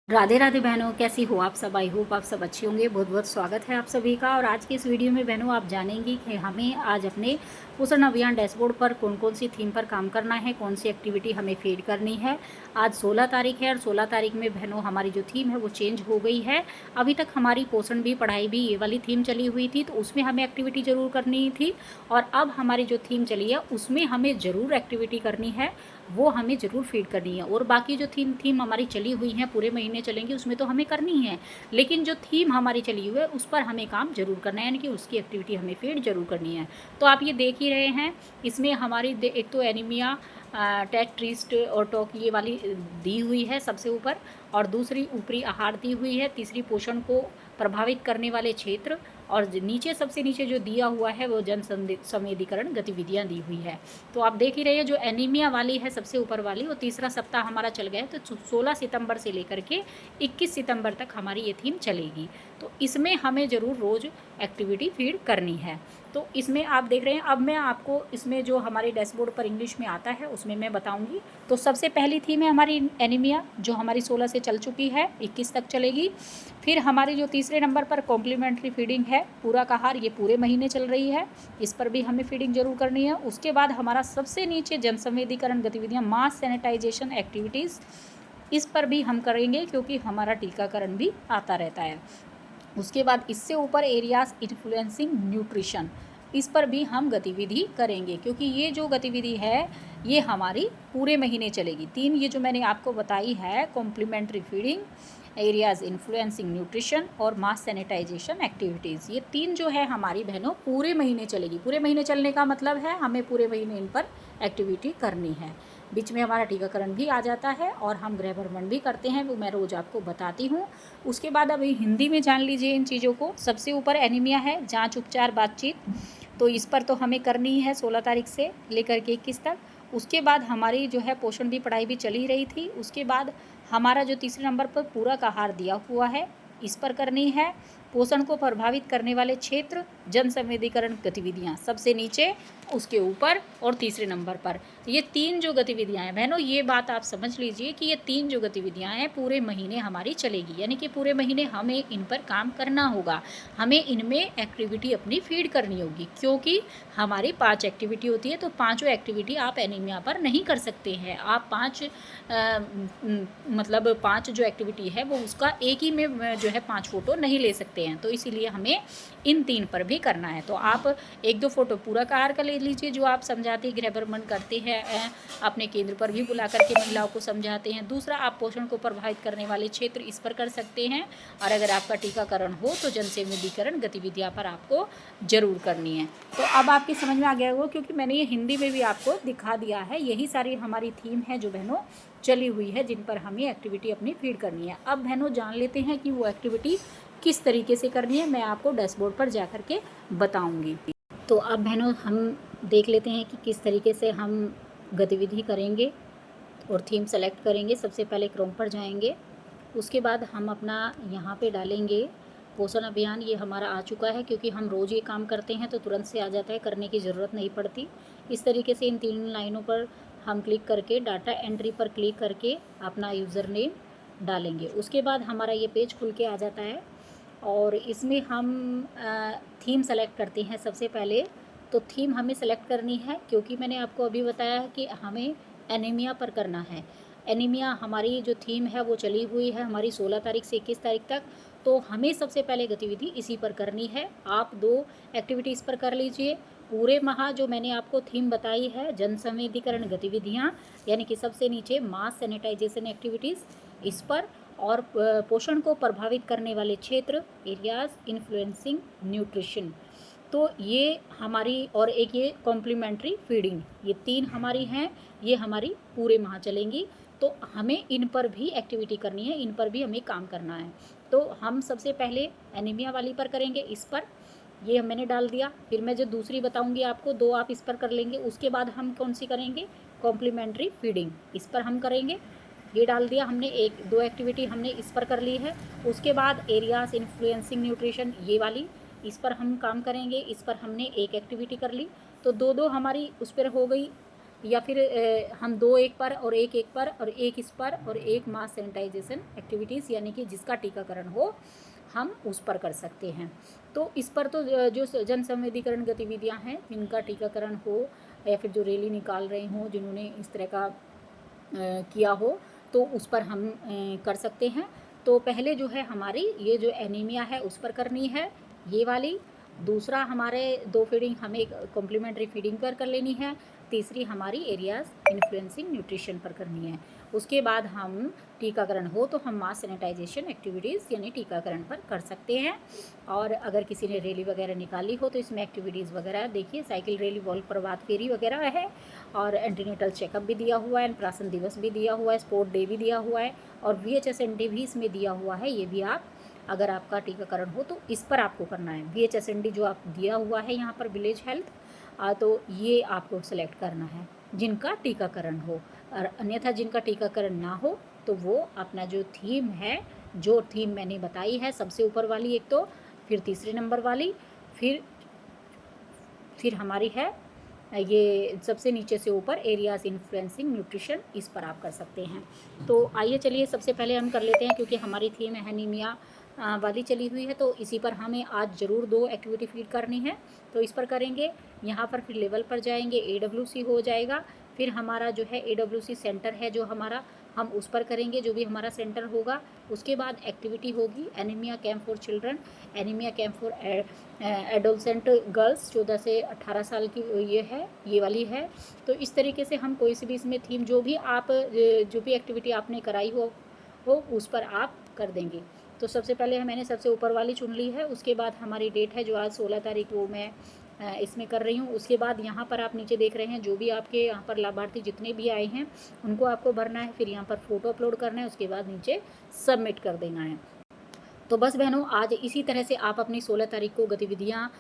राधे राधे बहनों, कैसी हो आप सब। आई होप आप सब अच्छी होंगे। बहुत बहुत स्वागत है आप सभी का। और आज की इस वीडियो में बहनों आप जानेंगी कि हमें आज अपने पोषण अभियान डैशबोर्ड पर कौन कौन सी थीम पर काम करना है, कौन सी एक्टिविटी हमें फीड करनी है। आज 16 तारीख है और 16 तारीख में बहनों हमारी जो थीम है वो चेंज हो गई है। अभी तक हमारी पोषण भी पढ़ाई भी ये वाली थीम चली हुई थी, तो उसमें हमें एक्टिविटी ज़रूर करनी थी। और अब हमारी जो थीम चली है उसमें हमें ज़रूर एक्टिविटी करनी है, वो हमें ज़रूर फीड करनी है। और बाकी जो थीम हमारी चली हुई हैं पूरे महीने चलेंगी, उसमें तो हमें करनी है, लेकिन जो थीम हमारी चली हुई है उस पर हमें काम ज़रूर करना है, यानी कि उसकी एक्टिविटी हमें फीड ज़रूर करनी है। तो आप ये देख ही रहे हैं, इसमें हमारी एक तो एनीमिया टैक ट्रीस्ट और टॉक ये वाली दी हुई है सबसे ऊपर, और दूसरी ऊपरी आहार दी हुई है, तीसरी पोषण को प्रभावित करने वाले क्षेत्र, और नीचे सबसे नीचे जो दिया हुआ है वो जन संवेदीकरण गतिविधियां दी हुई है। तो आप देख ही रहे हैं, जो एनीमिया वाली है सबसे ऊपर वाली, वो तीसरा सप्ताह हमारा चल गया है। तो 16 सितंबर से लेकर के 21 सितंबर तक हमारी ये थीम चलेगी। तो इसमें हमें ज़रूर रोज़ एक्टिविटी फीड करनी है। तो इसमें आप देख रहे हैं, अब मैं आपको इसमें जो हमारे डैशबोर्ड पर इंग्लिश में आता है उसमें मैं बताऊंगी। तो सबसे पहली थीम है हमारी एनीमिया, जो हमारी 16 से चल चुकी है, 21 तक चलेगी। फिर हमारी जो तीसरे नंबर पर कॉम्प्लीमेंट्री फीडिंग है, पूरक आहार, ये पूरे महीने चल रही है, इस पर भी हमें फीडिंग जरूर करनी है। उसके बाद हमारा सबसे नीचे जनसंवेदीकरण गतिविधियां, मास सैनिटाइजेशन एक्टिविटीज़, इस पर भी हम करेंगे क्योंकि हमारा टीकाकरण भी आता रहता है। उसके बाद इससे ऊपर एरियाज इन्फ्लुएंसिंग न्यूट्रिशन, इस पर भी हम गतिविधि करेंगे, क्योंकि ये जो गतिविधि है ये हमारी पूरे महीने चलेगी। तीन ये जो मैंने आपको बताई है, complementary feeding, areas influencing nutrition और मास सैनिटाइजेशन एक्टिविटीज़, ये तीन जो है हमारी बहनों पूरे महीने चलेगी। पूरे महीने चलने का मतलब है हमें पूरे महीने इन पर एक्टिविटी करनी है। बीच में हमारा टीकाकरण भी आ जाता है और हम गृह भ्रमण भी करते हैं, वो मैं रोज़ आपको बताती हूँ। उसके बाद अभी हिंदी में जान लीजिए इन चीज़ों को। सबसे ऊपर एनीमिया है, जांच उपचार बातचीत, तो इस पर तो हमें करनी है 16 तारीख से लेकर के 21 तक। उसके बाद हमारी जो है पोषण भी पढ़ाई भी चली रही थी। उसके बाद हमारा जो तीसरे नंबर पर पूरक आहार दिया हुआ है, इस पर करनी है। पोषण को प्रभावित करने वाले क्षेत्र, जन संवेदीकरण गतिविधियाँ सबसे नीचे, उसके ऊपर और तीसरे नंबर पर। ये तीन जो गतिविधियाँ हैं बहनों, ये बात आप समझ लीजिए कि ये तीन जो गतिविधियाँ हैं पूरे महीने हमारी चलेगी, यानी कि पूरे महीने हमें इन पर काम करना होगा, हमें इनमें एक्टिविटी अपनी फीड करनी होगी। क्योंकि हमारी 5 एक्टिविटी होती है, तो पाँचों एक्टिविटी आप एनीमिया पर नहीं कर सकते हैं। आप मतलब 5 जो एक्टिविटी है वो उसका एक ही में जो है 5 फ़ोटो नहीं ले सकते हैं, तो इसीलिए हमें इन 3 पर भी करना है। तो आप 1-2 फ़ोटो पूरक आहार का ले लीजिए, जो आप समझाते गृह भ्रमण करते हैं, अपने केंद्र पर भी बुला करके महिलाओं को समझाते हैं। दूसरा, आप पोषण को प्रभावित करने वाले क्षेत्र, इस पर कर सकते हैं। और अगर आपका टीकाकरण हो तो जन संवेदीकरण गतिविधियाँ पर आपको ज़रूर करनी है। तो अब आपकी समझ में आ गया होगा, क्योंकि मैंने ये हिंदी में भी आपको दिखा दिया है। यही सारी हमारी थीम है जो बहनों चली हुई है, जिन पर हमें एक्टिविटी अपनी फीड करनी है। अब बहनों जान लेते हैं कि वो एक्टिविटी किस तरीके से करनी है, मैं आपको डैशबोर्ड पर जा कर के बताऊंगी। तो अब बहनों हम देख लेते हैं कि किस तरीके से हम गतिविधि करेंगे और थीम सेलेक्ट करेंगे। सबसे पहले क्रोम पर जाएंगे, उसके बाद हम अपना यहाँ पे डालेंगे पोषण अभियान। ये हमारा आ चुका है, क्योंकि हम रोज़ ये काम करते हैं तो तुरंत से आ जाता है, करने की ज़रूरत नहीं पड़ती। इस तरीके से इन 3 लाइनों पर हम क्लिक करके डाटा एंट्री पर क्लिक करके अपना यूज़र नेम डालेंगे। उसके बाद हमारा ये पेज खुल के आ जाता है, और इसमें हम थीम सेलेक्ट करते हैं सबसे पहले। तो थीम हमें सेलेक्ट करनी है, क्योंकि मैंने आपको अभी बताया है कि हमें एनीमिया पर करना है। एनीमिया हमारी जो थीम है वो चली हुई है हमारी 16 तारीख से 21 तारीख तक, तो हमें सबसे पहले गतिविधि इसी पर करनी है। आप 2 एक्टिविटी इस पर कर लीजिए। पूरे माह जो मैंने आपको थीम बताई है, जन संवेदीकरण गतिविधियाँ, यानी कि सबसे नीचे मास सैनिटाइजेशन एक्टिविटीज़, इस पर, और पोषण को प्रभावित करने वाले क्षेत्र, एरियाज इन्फ्लुएंसिंग न्यूट्रिशन, तो ये हमारी, और एक ये कॉम्प्लीमेंट्री फीडिंग, ये 3 हमारी हैं, ये हमारी पूरे माह चलेंगी। तो हमें इन पर भी एक्टिविटी करनी है, इन पर भी हमें काम करना है। तो हम सबसे पहले एनीमिया वाली पर करेंगे, इस पर ये मैंने डाल दिया। फिर मैं जो दूसरी बताऊंगी आपको, 2 आप इस पर कर लेंगे। उसके बाद हम कौन सी करेंगे, कॉम्प्लीमेंट्री फीडिंग, इस पर हम करेंगे। ये डाल दिया हमने, 1-2 एक्टिविटी हमने इस पर कर ली है। उसके बाद एरियाज इन्फ्लुएंसिंग न्यूट्रिशन, ये वाली, इस पर हम काम करेंगे, इस पर हमने 1 एक्टिविटी कर ली। तो 2-2 हमारी उस पर हो गई या फिर हम 2 एक पर और एक पर और एक इस पर और एक मास सैनिटाइजेशन एक्टिविटीज़, यानी कि जिसका टीकाकरण हो हम उस पर कर सकते हैं। तो इस पर तो जो जन संवेदीकरण गतिविधियाँ हैं जिनका टीकाकरण हो, या फिर जो रैली निकाल रहे हों जिन्होंने इस तरह का किया हो, तो उस पर हम कर सकते हैं। तो पहले जो है हमारी ये जो एनीमिया है उस पर करनी है, ये वाली। दूसरा हमारे 2 फीडिंग हमें कॉम्प्लीमेंट्री फीडिंग पर कर लेनी है। तीसरी हमारी एरियाज़ इन्फ्लुएंसिंग न्यूट्रिशन पर करनी है। उसके बाद हम टीकाकरण हो तो हम मास सैनिटाइजेशन एक्टिविटीज़ यानी टीकाकरण पर कर सकते हैं। और अगर किसी ने रैली वगैरह निकाली हो तो इसमें एक्टिविटीज़ वगैरह देखिए, साइकिल रैली, वॉल प्रभात फेरी वगैरह है, और एंटीनेटल चेकअप भी दिया हुआ है, प्राशन दिवस भी दिया हुआ है, स्पोर्ट डे भी दिया हुआ है, और VHSND भी इसमें दिया हुआ है। ये भी आप अगर आपका टीकाकरण हो तो इस पर आपको करना है। VHSND जो आप दिया हुआ है यहाँ पर विलेज हेल्थ, तो ये आपको सेलेक्ट करना है जिनका टीकाकरण हो। और अन्यथा जिनका टीकाकरण ना हो तो वो अपना जो थीम है, जो थीम मैंने बताई है, सबसे ऊपर वाली एक तो, फिर तीसरे नंबर वाली, फिर हमारी है ये सबसे नीचे से ऊपर एरियाज़ इन्फ्लुएंसिंग न्यूट्रिशन, इस पर आप कर सकते हैं। तो आइए चलिए सबसे पहले हम कर लेते हैं, क्योंकि हमारी थीम एनीमिया वाली चली हुई है, तो इसी पर हमें आज ज़रूर 2 एक्टिविटी फीड करनी है। तो इस पर करेंगे, यहाँ पर फिर लेवल पर जाएंगे, AWC हो जाएगा। फिर हमारा जो है AWC सेंटर है जो हमारा, हम उस पर करेंगे जो भी हमारा सेंटर होगा। उसके बाद एक्टिविटी होगी anaemia camp for children, anaemia camp for adolescent girls 14 से 18 साल की, ये है, ये वाली है। तो इस तरीके से हम कोई सी भी इसमें थीम जो भी आप जो भी एक्टिविटी आपने कराई हो उस पर आप कर देंगे। तो सबसे पहले मैंने सबसे ऊपर वाली चुन ली है। उसके बाद हमारी डेट है जो आज 16 तारीख, वो मैं इसमें कर रही हूँ। उसके बाद यहाँ पर आप नीचे देख रहे हैं जो भी आपके यहाँ पर लाभार्थी जितने भी आए हैं उनको आपको भरना है, फिर यहाँ पर फ़ोटो अपलोड करना है, उसके बाद नीचे सबमिट कर देना है। तो बस बहनों, आज इसी तरह से आप अपनी 16 तारीख को गतिविधियाँ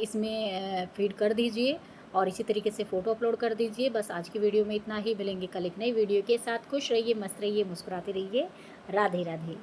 इसमें फीड कर दीजिए और इसी तरीके से फ़ोटो अपलोड कर दीजिए। बस आज की वीडियो में इतना ही। मिलेंगे कल एक नई वीडियो के साथ। खुश रहिए, मस्त रहिए, मुस्कुराते रहिए। राधे राधे।